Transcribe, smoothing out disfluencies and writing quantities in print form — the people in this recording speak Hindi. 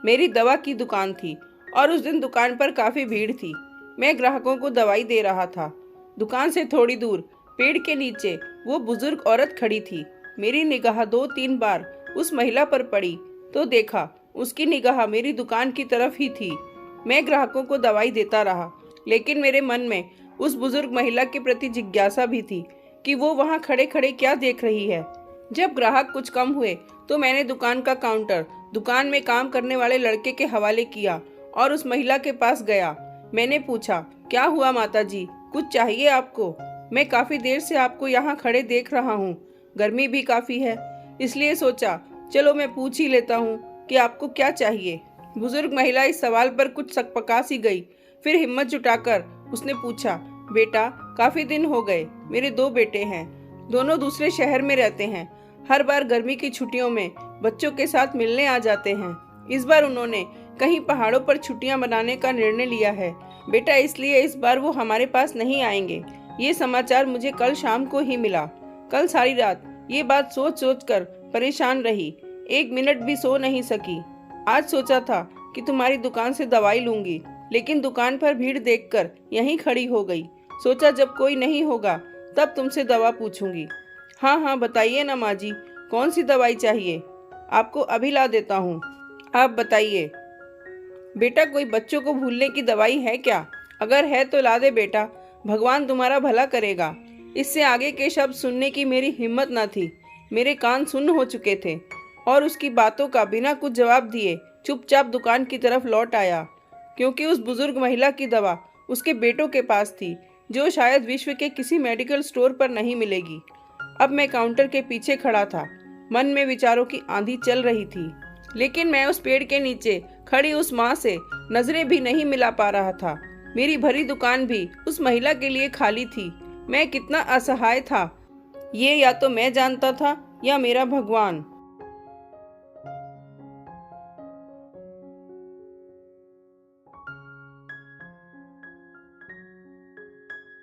मेरी दवा की दुकान थी और उस दिन दुकान पर काफ़ी भीड़ थी। मैं ग्राहकों को दवाई दे रहा था। दुकान से थोड़ी दूर पेड़ के नीचे वो बुजुर्ग औरत खड़ी थी। मेरी निगाह 2-3 बार उस महिला पर पड़ी तो देखा उसकी निगाह मेरी दुकान की तरफ ही थी। मैं ग्राहकों को दवाई देता रहा, लेकिन मेरे मन में उस बुजुर्ग महिला के प्रति जिज्ञासा भी थी कि वो वहाँ खड़े खड़े क्या देख रही है। जब ग्राहक कुछ कम हुए तो मैंने दुकान का काउंटर दुकान में काम करने वाले लड़के के हवाले किया और उस महिला के पास गया। मैंने पूछा, क्या हुआ माता जी, कुछ चाहिए आपको? मैं काफ़ी देर से आपको यहाँ खड़े देख रहा हूँ। गर्मी भी काफ़ी है, इसलिए सोचा चलो मैं पूछ ही लेता हूँ कि आपको क्या चाहिए। बुजुर्ग महिला इस सवाल पर कुछ सकपका सी गई। फिर हिम्मत जुटाकर उसने पूछा, बेटा काफ़ी दिन हो गए, मेरे 2 बेटे हैं, दोनों दूसरे शहर में रहते हैं। हर बार गर्मी की छुट्टियों में बच्चों के साथ मिलने आ जाते हैं। इस बार उन्होंने कहीं पहाड़ों पर छुट्टियां मनाने का निर्णय लिया है बेटा, इसलिए इस बार वो हमारे पास नहीं आएंगे। ये समाचार मुझे कल शाम को ही मिला। कल सारी रात ये बात सोच सोच कर परेशान रही, 1 मिनट भी सो नहीं सकी। आज सोचा था कि तुम्हारी दुकान से दवाई लूंगी, लेकिन दुकान पर भीड़ देखकर यहीं खड़ी हो गई। सोचा जब कोई नहीं होगा तब तुमसे दवा पूछूंगी। हाँ हाँ बताइए ना माँ जी, कौन सी दवाई चाहिए? आपको अभी ला देता हूँ, आप बताइए। बेटा कोई बच्चों को भूलने की दवाई है क्या? अगर है तो ला दे बेटा, भगवान तुम्हारा भला करेगा। इससे आगे के शब्द सुनने की मेरी हिम्मत न थी। मेरे कान सुन्न हो चुके थे और उसकी बातों का बिना कुछ जवाब दिए चुपचाप दुकान की तरफ लौट आया, क्योंकि उस बुजुर्ग महिला की दवा उसके बेटों के पास थी, जो शायद विश्व के किसी मेडिकल स्टोर पर नहीं मिलेगी। अब मैं काउंटर के पीछे खड़ा था। मन में विचारों की आंधी चल रही थी, लेकिन मैं उस पेड़ के नीचे खड़ी उस माँ से नजरें भी नहीं मिला पा रहा था। मेरी भरी दुकान भी उस महिला के लिए खाली थी। मैं कितना असहाय था, ये या तो मैं जानता था या मेरा भगवान।